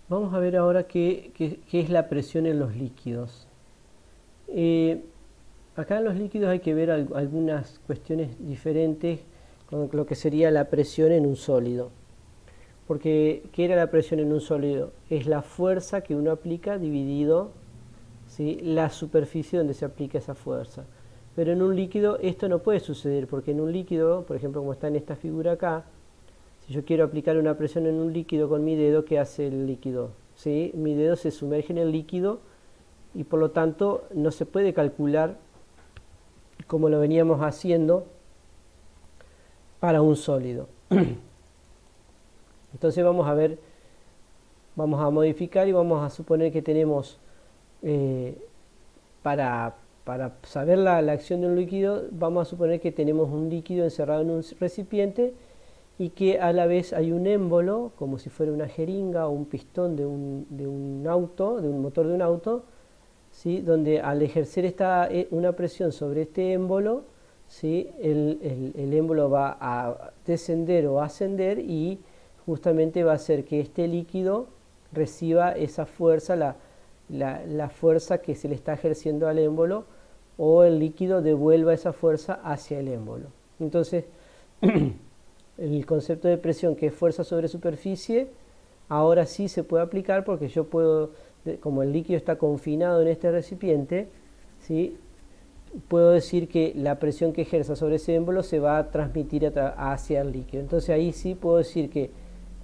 Vamos a ver ahora qué es la presión en los líquidos. Acá en los líquidos hay que ver algunas cuestiones diferentes con lo que sería la presión en un sólido. Porque, ¿qué era la presión en un sólido? Es la fuerza que uno aplica dividido, ¿sí?, la superficie donde se aplica esa fuerza. Pero en un líquido esto no puede suceder, porque en un líquido, por ejemplo como está en esta figura acá, si yo quiero aplicar una presión en un líquido con mi dedo, ¿qué hace el líquido? ¿Sí? Mi dedo se sumerge en el líquido y por lo tanto no se puede calcular como lo veníamos haciendo para un sólido. Entonces vamos a ver, vamos a modificar y vamos a suponer que tenemos, eh, para, para saber la acción de un líquido, vamos a suponer que tenemos un líquido encerrado en un recipiente y que a la vez hay un émbolo, como si fuera una jeringa o un pistón de un auto, de un motor de un auto, ¿sí?, donde al ejercer una presión sobre este émbolo, ¿sí?, el émbolo va a descender o ascender y justamente va a hacer que este líquido reciba esa fuerza, la fuerza que se le está ejerciendo al émbolo, o el líquido devuelva esa fuerza hacia el émbolo. Entonces, el concepto de presión, que es fuerza sobre superficie, ahora sí se puede aplicar porque yo puedo, como el líquido está confinado en este recipiente, ¿sí?, puedo decir que la presión que ejerza sobre ese émbolo se va a transmitir hacia el líquido. Entonces ahí sí puedo decir que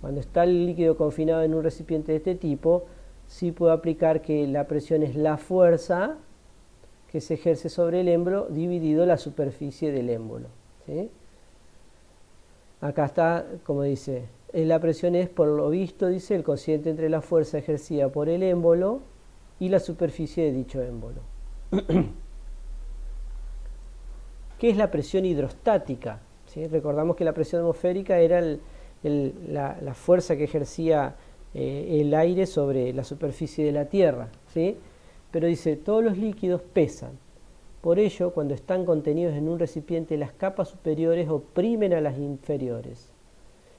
cuando está el líquido confinado en un recipiente de este tipo, sí puedo aplicar que la presión es la fuerza que se ejerce sobre el émbolo dividido la superficie del émbolo, ¿sí? Acá está, como dice, la presión es, por lo visto, dice, el cociente entre la fuerza ejercida por el émbolo y la superficie de dicho émbolo. ¿Qué es la presión hidrostática? ¿Sí? Recordamos que la presión atmosférica era la fuerza que ejercía el aire sobre la superficie de la Tierra, ¿sí? Pero dice, todos los líquidos pesan. Por ello, cuando están contenidos en un recipiente, las capas superiores oprimen a las inferiores,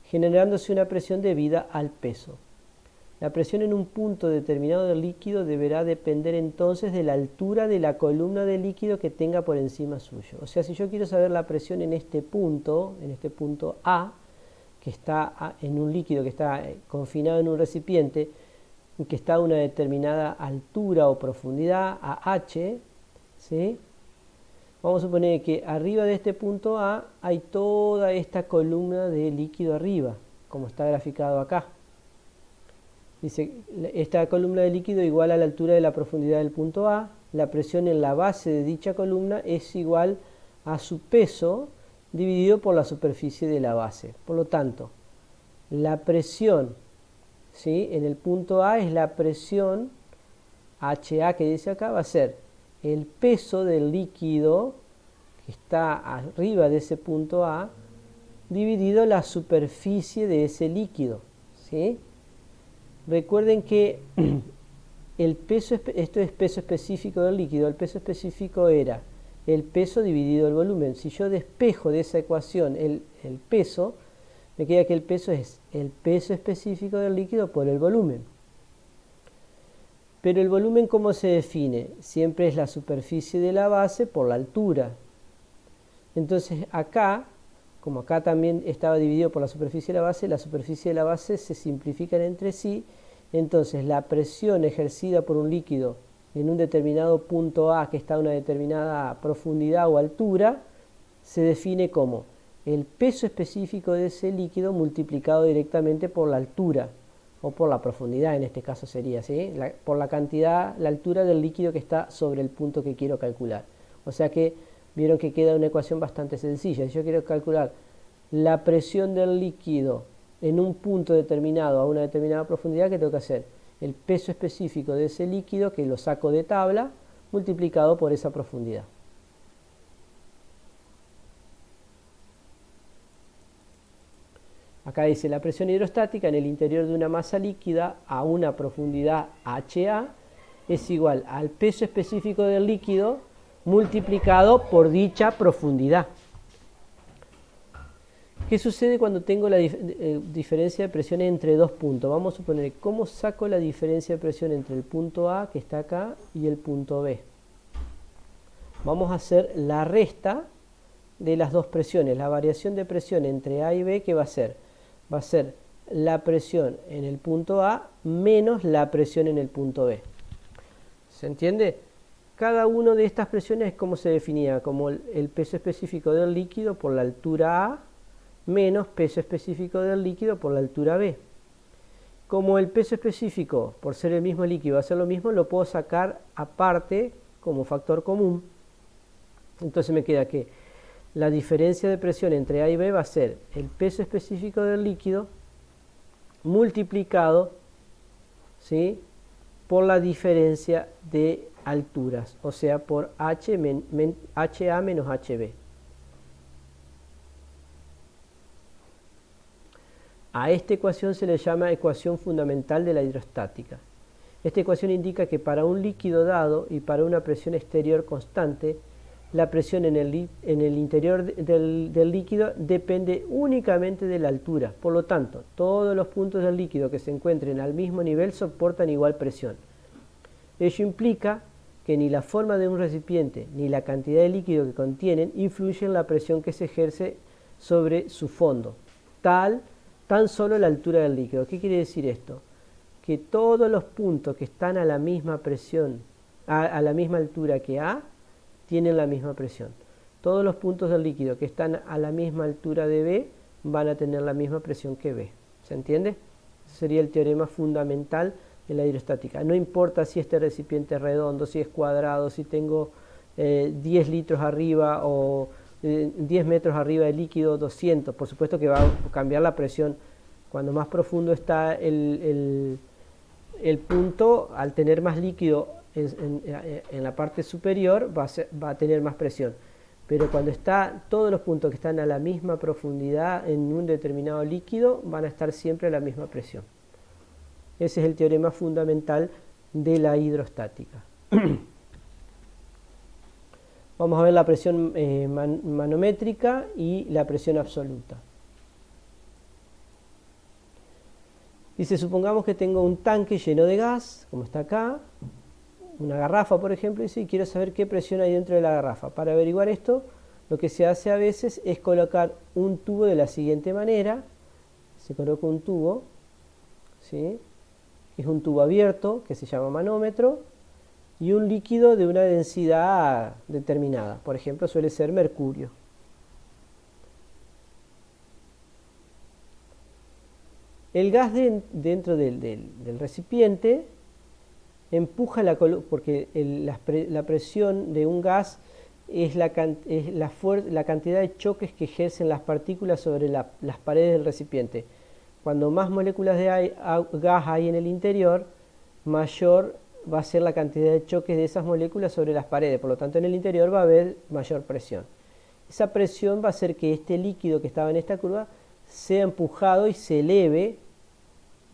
generándose una presión debida al peso. La presión en un punto determinado del líquido deberá depender entonces de la altura de la columna del líquido que tenga por encima suyo. O sea, si yo quiero saber la presión en este punto A, que está en un líquido que está confinado en un recipiente, que está a una determinada altura o profundidad, a H, ¿sí?, vamos a suponer que arriba de este punto A hay toda esta columna de líquido arriba, como está graficado acá. Dice, esta columna de líquido igual a la altura de la profundidad del punto A, la presión en la base de dicha columna es igual a su peso dividido por la superficie de la base. Por lo tanto, la presión, ¿sí?, en el punto A es la presión HA que dice acá, va a ser el peso del líquido que está arriba de ese punto A dividido la superficie de ese líquido, ¿sí? Recuerden que el peso, esto es peso específico del líquido, el peso específico era el peso dividido el volumen. Si yo despejo de esa ecuación el peso, me queda que el peso es el peso específico del líquido por el volumen. Pero el volumen, ¿cómo se define? Siempre es la superficie de la base por la altura. Entonces acá, como acá también estaba dividido por la superficie de la base se simplifican entre sí. Entonces la presión ejercida por un líquido en un determinado punto A que está a una determinada profundidad o altura se define como el peso específico de ese líquido multiplicado directamente por la altura o por la profundidad, en este caso sería, ¿sí?, por la cantidad, la altura del líquido que está sobre el punto que quiero calcular. O sea que vieron que queda una ecuación bastante sencilla. Si yo quiero calcular la presión del líquido en un punto determinado a una determinada profundidad, ¿qué tengo que hacer? El peso específico de ese líquido, que lo saco de tabla, multiplicado por esa profundidad. Acá dice, la presión hidrostática en el interior de una masa líquida a una profundidad HA es igual al peso específico del líquido multiplicado por dicha profundidad. ¿Qué sucede cuando tengo la diferencia de presión entre dos puntos? Vamos a suponer, ¿cómo saco la diferencia de presión entre el punto A, que está acá, y el punto B? Vamos a hacer la resta de las dos presiones, la variación de presión entre A y B. ¿Qué va a ser? Va a ser la presión en el punto A menos la presión en el punto B. ¿Se entiende? Cada una de estas presiones es como se definía, como el peso específico del líquido por la altura A menos peso específico del líquido por la altura B. Como el peso específico, por ser el mismo líquido, va a ser lo mismo, lo puedo sacar aparte como factor común. Entonces me queda que la diferencia de presión entre A y B va a ser el peso específico del líquido multiplicado, ¿sí?, por la diferencia de alturas, o sea, por HA menos HB. A esta ecuación se le llama ecuación fundamental de la hidrostática. Esta ecuación indica que para un líquido dado y para una presión exterior constante, la presión en el interior del líquido depende únicamente de la altura. Por lo tanto, todos los puntos del líquido que se encuentren al mismo nivel soportan igual presión. Ello implica que ni la forma de un recipiente ni la cantidad de líquido que contienen influyen en la presión que se ejerce sobre su fondo, tan solo la altura del líquido. ¿Qué quiere decir esto? Que todos los puntos que están a la misma presión, a la misma altura que A, tienen la misma presión. Todos los puntos del líquido que están a la misma altura de B van a tener la misma presión que B. ¿Se entiende? Ese sería el teorema fundamental de la hidrostática. No importa si este recipiente es redondo, si es cuadrado, si tengo 10 litros arriba o 10 metros arriba de líquido, 200. Por supuesto que va a cambiar la presión. Cuando más profundo está el punto, al tener más líquido en la parte superior, va a tener más presión. Pero cuando todos los puntos que están a la misma profundidad en un determinado líquido, van a estar siempre a la misma presión. Ese es el teorema fundamental de la hidrostática. Vamos a ver la presión manométrica y la presión absoluta. Dice, supongamos que tengo un tanque lleno de gas, como está acá, una garrafa, por ejemplo, y quiero saber qué presión hay dentro de la garrafa. Para averiguar esto, lo que se hace a veces es colocar un tubo de la siguiente manera. Se coloca un tubo, ¿sí?, es un tubo abierto que se llama manómetro, y un líquido de una densidad determinada. Por ejemplo, suele ser mercurio. El gas dentro del recipiente empuja porque la presión de un gas es la cantidad de choques que ejercen las partículas sobre las paredes del recipiente. Cuando más moléculas de gas hay en el interior, mayor va a ser la cantidad de choques de esas moléculas sobre las paredes. Por lo tanto, en el interior va a haber mayor presión. Esa presión va a hacer que este líquido que estaba en esta curva sea empujado y se eleve,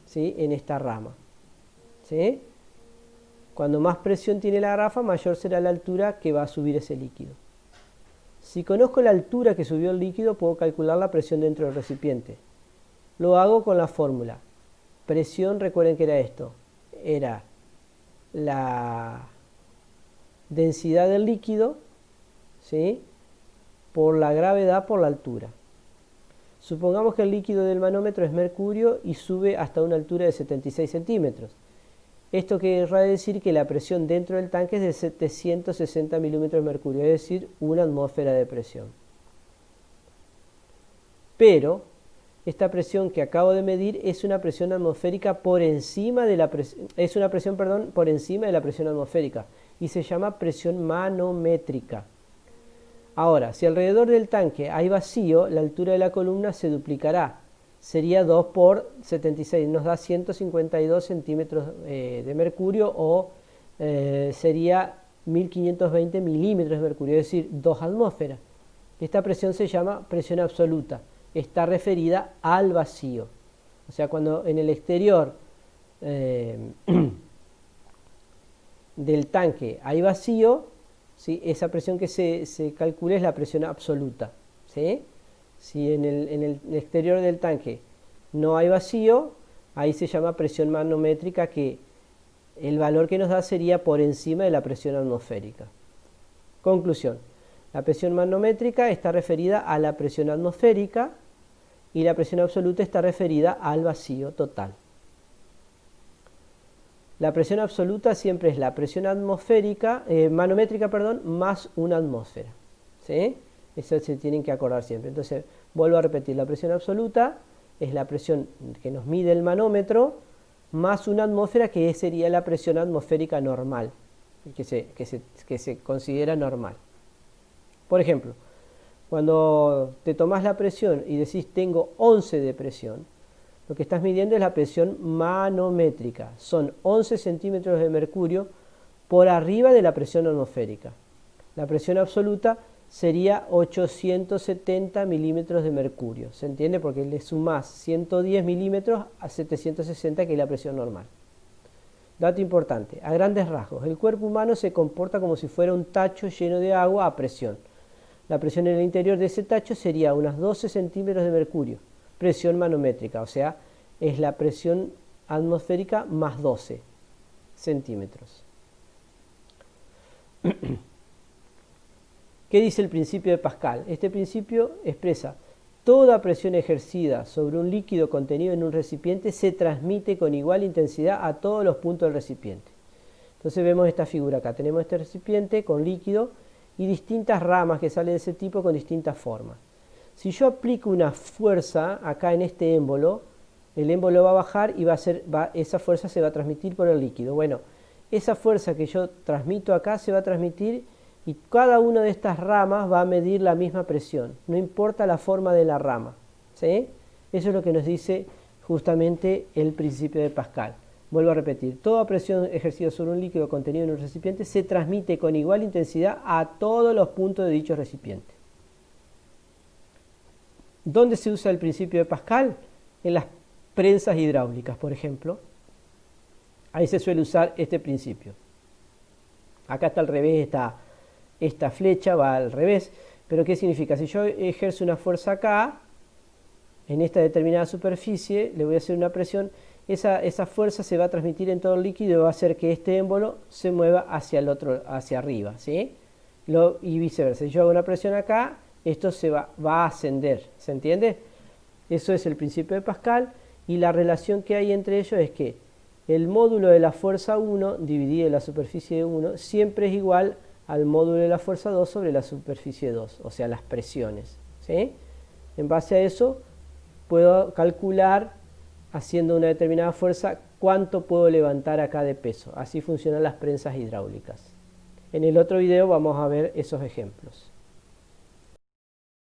¿sí?, en esta rama, ¿sí? Cuando más presión tiene la garrafa, mayor será la altura que va a subir ese líquido. Si conozco la altura que subió el líquido, puedo calcular la presión dentro del recipiente. Lo hago con la fórmula. Presión, recuerden que era esto. Era la densidad del líquido, ¿sí?, por la gravedad por la altura. Supongamos que el líquido del manómetro es mercurio y sube hasta una altura de 76 centímetros. Esto querrá decir que la presión dentro del tanque es de 760 milímetros de mercurio, es decir, una atmósfera de presión. Pero esta presión que acabo de medir es una presión atmosférica por encima de la por encima de la presión atmosférica y se llama presión manométrica. Ahora, si alrededor del tanque hay vacío, la altura de la columna se duplicará. Sería 2 por 76, nos da 152 centímetros de mercurio, o sería 1520 milímetros de mercurio, es decir, 2 atmósferas. Esta presión se llama presión absoluta, está referida al vacío. O sea, cuando en el exterior del tanque hay vacío, ¿sí?, esa presión que se calcula es la presión absoluta, ¿sí? Si en el exterior del tanque no hay vacío, ahí se llama presión manométrica, que el valor que nos da sería por encima de la presión atmosférica. Conclusión: la presión manométrica está referida a la presión atmosférica y la presión absoluta está referida al vacío total. La presión absoluta siempre es la presión atmosférica, manométrica, perdón, más una atmósfera. ¿Sí? Eso se tienen que acordar siempre. Entonces, vuelvo a repetir, la presión absoluta es la presión que nos mide el manómetro más una atmósfera, que sería la presión atmosférica normal, que se considera normal. Por ejemplo, cuando te tomás la presión y decís tengo 11 de presión, lo que estás midiendo es la presión manométrica. Son 11 centímetros de mercurio por arriba de la presión atmosférica. La presión absoluta sería 870 milímetros de mercurio. ¿Se entiende? Porque le sumás 110 milímetros a 760, que es la presión normal. Dato importante: a grandes rasgos, el cuerpo humano se comporta como si fuera un tacho lleno de agua a presión. La presión en el interior de ese tacho sería unos 12 centímetros de mercurio, presión manométrica, o sea, es la presión atmosférica más 12 centímetros. ¿Qué dice el principio de Pascal? Este principio expresa: toda presión ejercida sobre un líquido contenido en un recipiente se transmite con igual intensidad a todos los puntos del recipiente. Entonces vemos esta figura acá. Tenemos este recipiente con líquido y distintas ramas que salen de ese tipo con distintas formas. Si yo aplico una fuerza acá en este émbolo, el émbolo va a bajar y esa fuerza se va a transmitir por el líquido. Bueno, esa fuerza que yo transmito acá se va a transmitir, y cada una de estas ramas va a medir la misma presión, no importa la forma de la rama. ¿Sí? Eso es lo que nos dice justamente el principio de Pascal. Vuelvo a repetir: toda presión ejercida sobre un líquido contenido en un recipiente se transmite con igual intensidad a todos los puntos de dicho recipiente. ¿Dónde se usa el principio de Pascal? En las prensas hidráulicas, por ejemplo. Ahí se suele usar este principio. Acá está al revés, esta flecha va al revés. Pero ¿qué significa? Si yo ejerzo una fuerza acá, en esta determinada superficie, le voy a hacer una presión, esa fuerza se va a transmitir en todo el líquido y va a hacer que este émbolo se mueva hacia arriba, ¿sí? Y viceversa. Si yo hago una presión acá, esto va a ascender, ¿se entiende? Eso es el principio de Pascal, y la relación que hay entre ellos es que el módulo de la fuerza 1 dividido en la superficie de 1 siempre es igual al módulo de la fuerza 2 sobre la superficie 2, o sea, las presiones, ¿sí? En base a eso puedo calcular, haciendo una determinada fuerza, cuánto puedo levantar acá de peso. Así funcionan las prensas hidráulicas. En el otro video vamos a ver esos ejemplos.